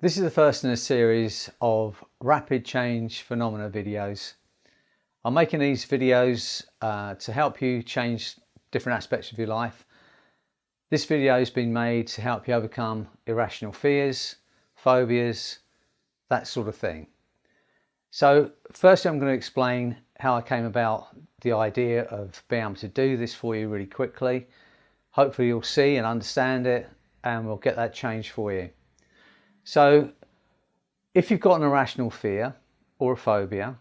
This is the first in a series of rapid change phenomena videos. I'm making these videos to help you change different aspects of your life. This video has been made to help you overcome irrational fears, phobias, that sort of thing. So firstly, I'm going to explain how I came about the idea of being able to do this for you really quickly. Hopefully you'll see and understand it, and we'll get that change for you. So if you've got an irrational fear or a phobia,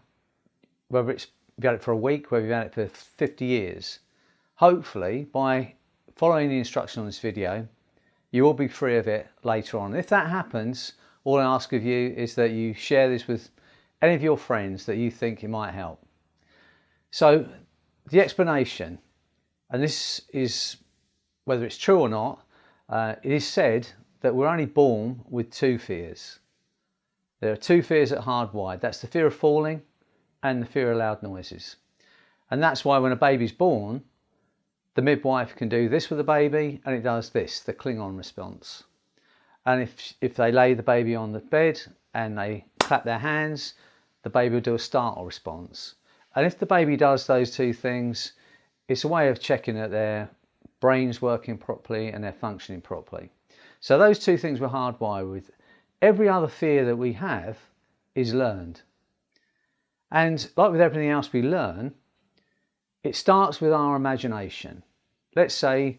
whether you've had it for a week, whether you've had it for 50 years, hopefully by following the instruction on this video, you will be free of it later on. If that happens, all I ask of you is that you share this with any of your friends that you think it might help. So the explanation, and this is whether it's true or not, it is said that we're only born with two fears. There are two fears that are hardwired. That's the fear of falling and the fear of loud noises. And that's why when a baby's born, the midwife can do this with the baby and it does this, the cling-on response. And if they lay the baby on the bed and they clap their hands, the baby will do a startle response. And if the baby does those two things, it's a way of checking that their brain's working properly and they're functioning properly. So those two things we're hardwired with. Every other fear that we have is learned. And like with everything else we learn, it starts with our imagination. Let's say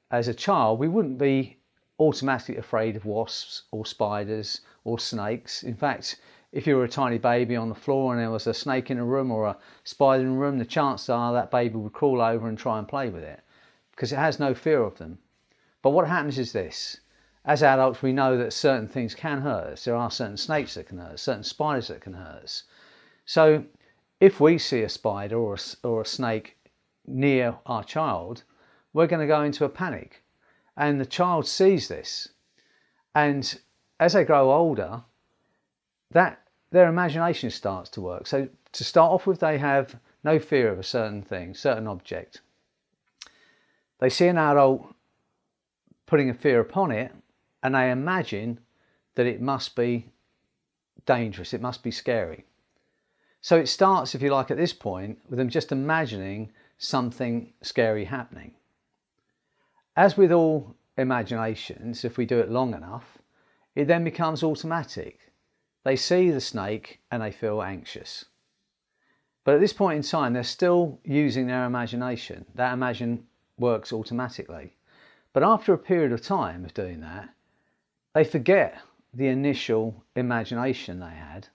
as a child, we wouldn't be automatically afraid of wasps or spiders or snakes. In fact, if you were a tiny baby on the floor and there was a snake in a room or a spider in a room, the chances are that baby would crawl over and try and play with it because it has no fear of them. But what happens is this. As adults, we know that certain things can hurt us. There are certain snakes that can hurt us, certain spiders that can hurt us. So if we see a spider or a snake near our child, we're going to go into a panic. And the child sees this. And as they grow older, their imagination starts to work. So to start off with, they have no fear of a certain thing, certain object. They see an adult putting a fear upon it, and they imagine that it must be dangerous, it must be scary. So it starts, if you like, at this point, with them just imagining something scary happening. As with all imaginations, if we do it long enough, it then becomes automatic. They see the snake and they feel anxious. But at this point in time, they're still using their imagination. That imagination works automatically. But after a period of time of doing that, they forget the initial imagination they had.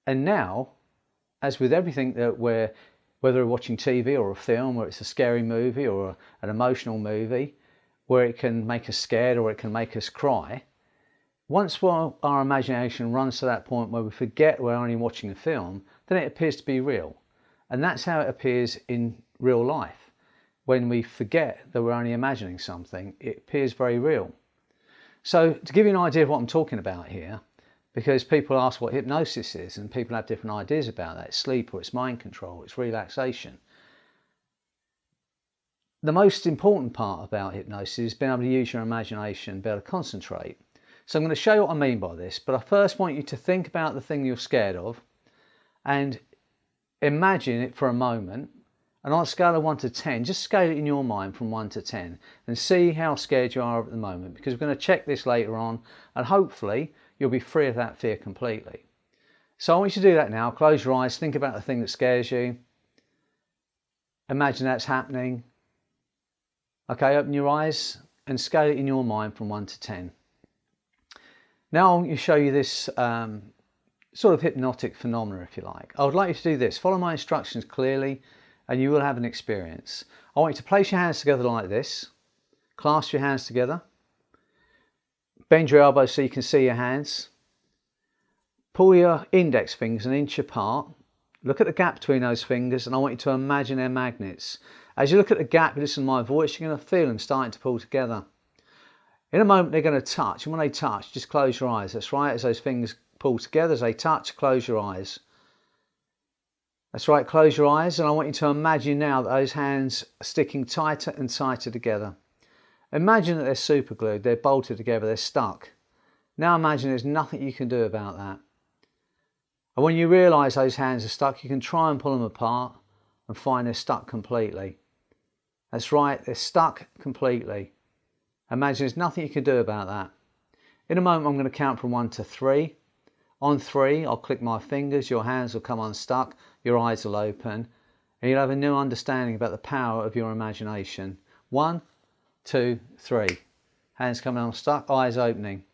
And now, as with everything that whether we're watching TV or a film where it's a scary movie or an emotional movie, where it can make us scared or it can make us cry, once our imagination runs to that point where we forget we're only watching a film, then it appears to be real. And that's how it appears in real life. When we forget that we're only imagining something, it appears very real. So to give you an idea of what I'm talking about here, because people ask what hypnosis is and people have different ideas about that, it's sleep or it's mind control, it's relaxation. The most important part about hypnosis is being able to use your imagination, be able to concentrate. So I'm going to show you what I mean by this, but I first want you to think about the thing you're scared of and imagine it for a moment. And on a scale of 1 to 10, just scale it in your mind from 1 to 10 and see how scared you are at the moment, because we're going to check this later on and hopefully you'll be free of that fear completely. So I want you to do that now. Close your eyes, think about the thing that scares you. Imagine that's happening. Okay, open your eyes and scale it in your mind from 1 to 10. Now I want to show you this sort of hypnotic phenomena, if you like. I would like you to do this. Follow my instructions clearly and you will have an experience. I want you to place your hands together like this. Clasp your hands together. Bend your elbows so you can see your hands. Pull your index fingers an inch apart. Look at the gap between those fingers and I want you to imagine they're magnets. As you look at the gap, you listen to my voice, you're going to feel them starting to pull together. In a moment they're going to touch, and when they touch, just close your eyes. That's right, as those fingers pull together, as they touch, close your eyes. That's right, close your eyes, and I want you to imagine now that those hands are sticking tighter and tighter together. Imagine that they're super glued, they're bolted together, they're stuck. Now imagine there's nothing you can do about that. And when you realise those hands are stuck, you can try and pull them apart and find they're stuck completely. That's right, they're stuck completely. Imagine there's nothing you can do about that. In a moment I'm going to count from 1 to 3. On 3 I'll click my fingers, your hands will come unstuck, your eyes will open, and you'll have a new understanding about the power of your imagination. 1, 2, 3. Hands coming unstuck, eyes opening.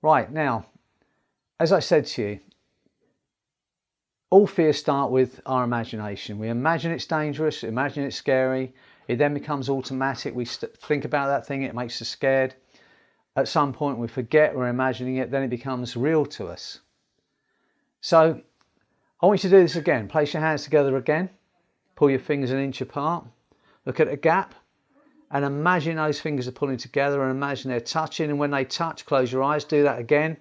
Right, now, as I said to you, all fears start with our imagination. We imagine it's dangerous, imagine it's scary. It then becomes automatic. We think about that thing, it makes us scared. At some point we forget we're imagining it, then it becomes real to us. So I want you to do this again. Place your hands together again. Pull your fingers an inch apart. Look at a gap and imagine those fingers are pulling together, and imagine they're touching, and when they touch, close your eyes. Do that again.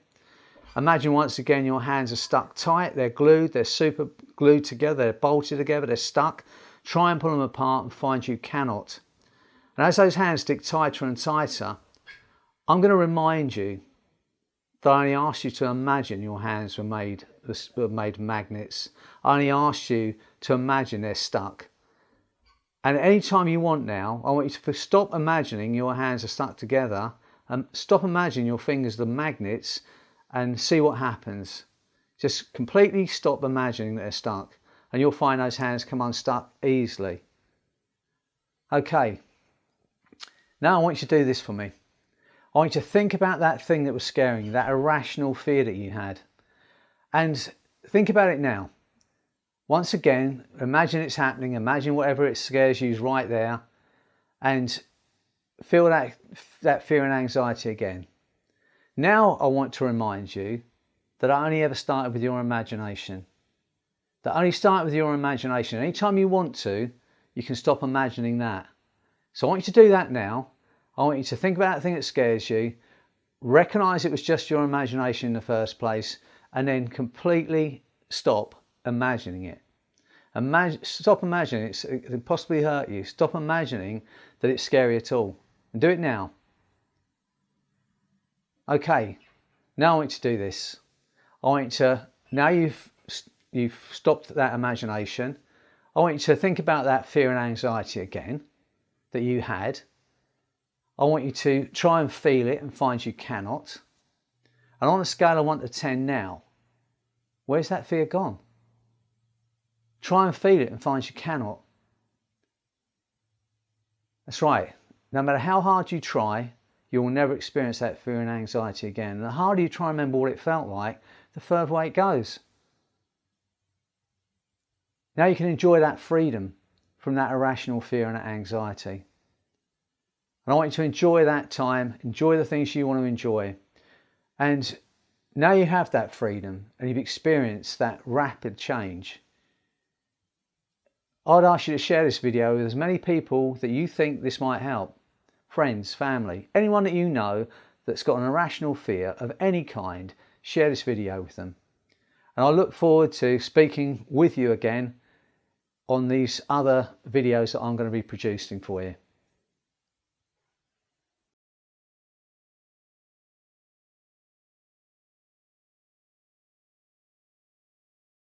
Imagine once again your hands are stuck tight, they're glued, they're super glued together, they're bolted together, they're stuck. Try and pull them apart and find you cannot. And as those hands stick tighter and tighter, I'm going to remind you that I only asked you to imagine your hands were made magnets. I only asked you to imagine they're stuck. And any time you want now, I want you to stop imagining your hands are stuck together and stop imagining your fingers are the magnets and see what happens. Just completely stop imagining that they're stuck and you'll find those hands come unstuck easily. Okay, now I want you to do this for me. I want you to think about that thing that was scaring you, that irrational fear that you had. And think about it now. Once again, imagine it's happening, imagine whatever it scares you is right there, and feel that fear and anxiety again. Now I want to remind you that I only ever started with your imagination. That only start with your imagination. Anytime you want to, you can stop imagining that. So I want you to do that now. I want you to think about that thing that scares you, recognise it was just your imagination in the first place, and then completely stop imagining it. Stop imagining it can possibly hurt you. Stop imagining that it's scary at all. And do it now. Okay, now I want you to do this. I want you to, now you've stopped that imagination, I want you to think about that fear and anxiety again that you had. I want you to try and feel it and find you cannot. And on a scale of 1 to 10 now, where's that fear gone? Try and feel it and find you cannot. That's right. No matter how hard you try, you will never experience that fear and anxiety again. And the harder you try and remember what it felt like, the further away it goes. Now you can enjoy that freedom from that irrational fear and that anxiety. And I want you to enjoy that time, enjoy the things you want to enjoy. And now you have that freedom and you've experienced that rapid change. I'd ask you to share this video with as many people that you think this might help. Friends, family, anyone that you know that's got an irrational fear of any kind, share this video with them. And I look forward to speaking with you again on these other videos that I'm going to be producing for you.